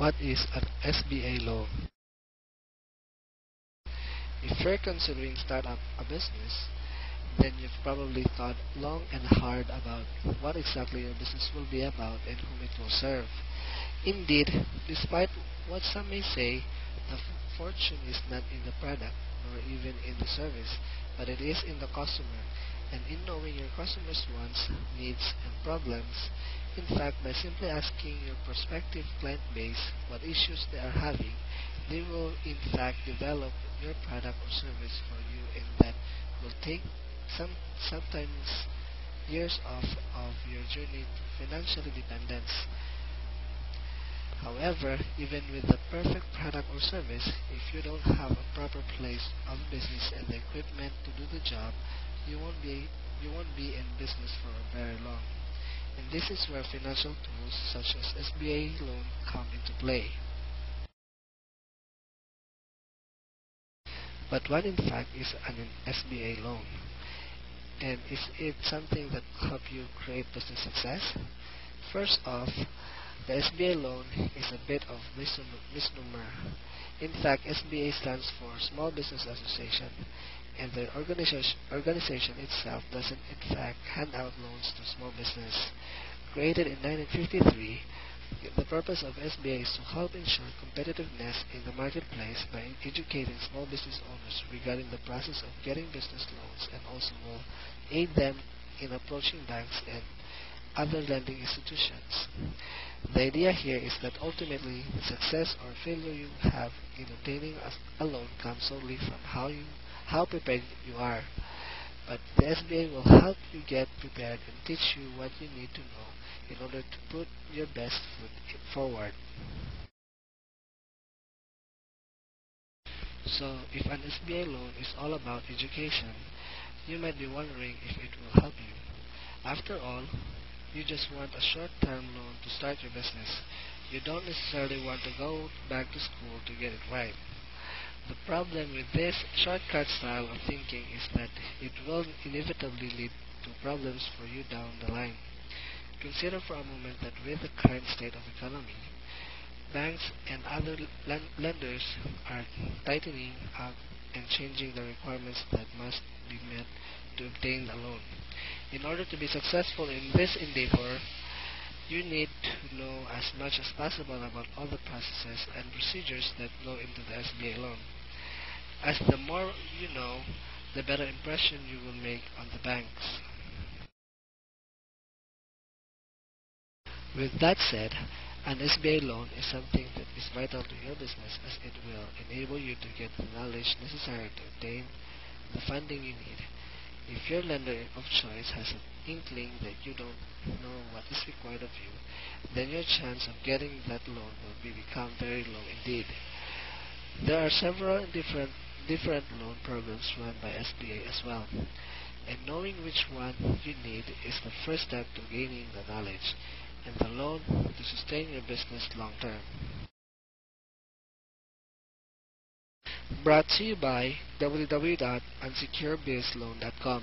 What is an SBA loan? If you're considering start up a business, then you've probably thought long and hard about what exactly your business will be about and whom it will serve. Indeed, despite what some may say, the fortune is not in the product nor even in the service, but it is in the customer. And in knowing your customers' wants, needs, and problems, in fact, by simply asking your prospective client base what issues they are having, they will in fact develop your product or service for you, and that will take sometimes years of your journey to financial independence. However, even with the perfect product or service, if you don't have a proper place of business and the equipment to do the job, you won't be in business for very long. And this is where financial tools such as SBA loan come into play. But what in fact is an SBA loan? And is it something that will help you create business success? First off, the SBA loan is a bit of misnomer. In fact, SBA stands for Small Business Association, and the organization itself doesn't in fact hand out loans to small business. Created in 1953, the purpose of SBA is to help ensure competitiveness in the marketplace by educating small business owners regarding the process of getting business loans, and also will aid them in approaching banks and other lending institutions. The idea here is that ultimately the success or failure you have in obtaining a loan comes solely from how prepared you are. But the SBA will help you get prepared and teach you what you need to know in order to put your best foot forward. So, if an SBA loan is all about education, you might be wondering if it will help you. After all, you just want a short-term loan to start your business. You don't necessarily want to go back to school to get it right. The problem with this shortcut style of thinking is that it will inevitably lead to problems for you down the line. Consider for a moment that with the current state of economy, banks and other lenders are tightening up and changing the requirements that must be met to obtain a loan. In order to be successful in this endeavor, you need to know as much as possible about all the processes and procedures that go into the SBA loan. As the more you know, the better impression you will make on the banks. With that said, an SBA loan is something that is vital to your business, as it will enable you to get the knowledge necessary to obtain the funding you need. If your lender of choice has an inkling that you don't know what is required of you, then your chance of getting that loan will become very low indeed. There are several different loan programs run by SBA as well, and knowing which one you need is the first step to gaining the knowledge and the loan to sustain your business long term. Brought to you by www.unsecurebizloan.com.